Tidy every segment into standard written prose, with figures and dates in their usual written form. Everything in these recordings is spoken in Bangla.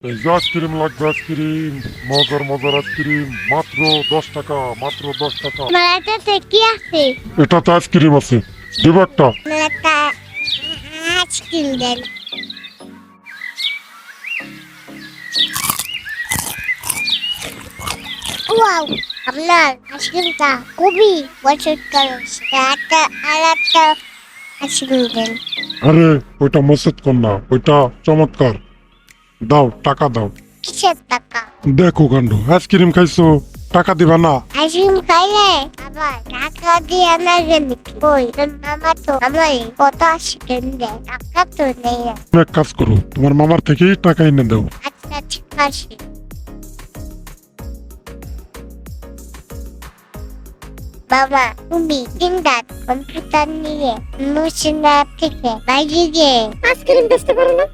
এই যে আইসক্রিম লাগবে, আইসক্রিম, মজার মজার আইসক্রিম, মাত্র 10 টাকা, মাত্র 10 টাকা। মেলাটাতে কি আছে? এটাতে আইসক্রিম আছে, দেব একটা। মেলাটা আইসক্রিম দেন। ওয়াও, আপনার আইসক্রিমটা খুবই পছন্দ হয়েছে। আর একটা আইসক্রিম দেন। আরে ওইটা মসজিদ কন্যা, ওইটা চমৎকার। দাও, টাকা দাও। কিসের টাকা? দেখো কাণ্ড, আইসক্রিম খাইছো, টাকা দিবা না? আইসক্রিম খাইলে আবার টাকা দিয়ে আনার নাকি? ওই তোর মামা তো আমায় কত আইসক্রিম দেয়, টাকা তো নেই। তুমি এক কাজ করো, তোমার মামার থেকেই টাকা এনে দাও। আচ্ছা ঠিক আছে। বাবা, তুমি দিনরাত কম্পিউটার নিয়ে মুসিনা থেকে বাইরে গিয়ে আইসক্রিম বেচতে পারো না?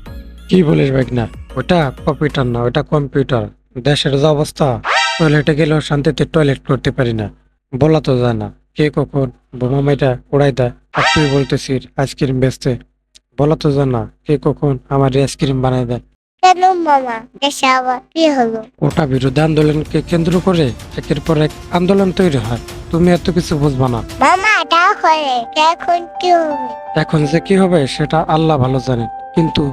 কি বলিস ভাগনা? ওটা কম্পিউটার না, ওটা কম্পিউটার। দেশের যে অবস্থা, টয়লেটে গেলেও শান্তিতে টয়লেট করতে পারি না, বলা তো যায় না কে কখন বোমা মাইটা উড়াই দেয়। আর তুই বলতেছিস আইসক্রিম বেচতে, বলা তো যায় না কে কখন আমার আইসক্রিম বানাই দেয়। কেন মামা, দেশে আবার কি হলো? ওটা বিরোধী আন্দোলনকে কেন্দ্র করে একের পর এক আন্দোলন তৈরি হয়। তুমি এত কিছু বুঝবা না। মামা তা করে এখন কি হবে? এখন যে কি হবে সেটা আল্লাহ ভালো জানেন, কিন্তু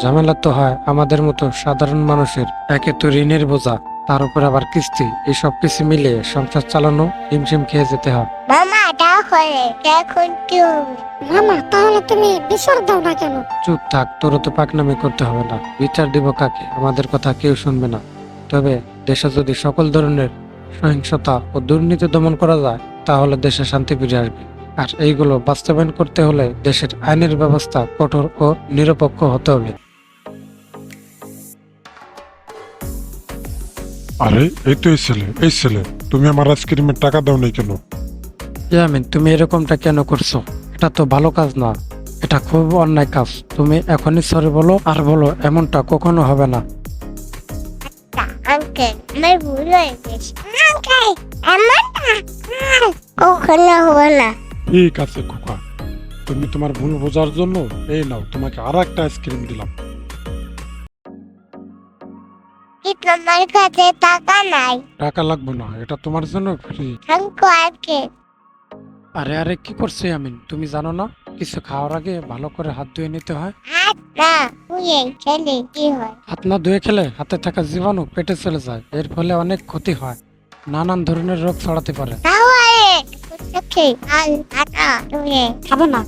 ঝামেলা তো হয় আমাদের মতো সাধারণ মানুষের। একে তো ঋণের বোঝা, তার উপর আবার কিস্তি, এইসব কিছু মিলিয়ে সংসার চালানো হিমশিম খেয়ে যেতে হয়। মামা তা করে এখন কি হবে? মামা তাহলে তুমি বিচার দাও না কেন? চুপ থাক, তোরও তো পাকনামি করতে হবে না। বিচার দিব কাকে? আমাদের কথা কেউ শুনবে না। তবে দেশে যদি সকল ধরনের সহিংসতা ও দুর্নীতি দমন করা যায়, তাহলে দেশে শান্তি ফিরে আসবে। আর এইগুলো বাস্তবায়ন করতে হলে দেশের আইনের ব্যবস্থা কঠোর ও নিরপেক্ষ হতে হবে। আরে এই তো এই ছেলে, তুমি আমার আইসক্রিমের টাকা দাও নাই কেন? ইয়ামিন, তুমি এরকমটা কেন করছো? এটা তো ভালো কাজ না, এটা খুব অন্যায় কাজ। তুমি এখনই সরি বলো, আর বলো এমনটা কখনো হবে না। আচ্ছা আঙ্কেল, আমার ভুল হয়ে গেছে। আঙ্কেল এমনটা কখনো হবে না। ঠিক আছে খোকা, তুমি তোমার ভুল বোঝার জন্য এই নাও, তোমাকে আর একটা আইসক্রিম দিলাম। কি তোমার কাছে টাকা নাই? টাকা লাগবে না, এটা তোমার জন্য ফ্রি। Thank you uncle. আরে আরে, কি করছো ইয়ামিন? তুমি জানো না কিছু খাওয়ার আগে ভালো করে হাত ধুয়ে নিতে হয়? হাত না ধুয়ে খেলে কি হয়? হাত না ধুয়ে খেলে হাতে থাকা জীবাণু পেটে চলে যায়, এর ফলে অনেক ক্ষতি হয়, নানান ধরনের রোগ ছড়াতে পারে। তাহলে আর হাত ধুয়ে খাবো না।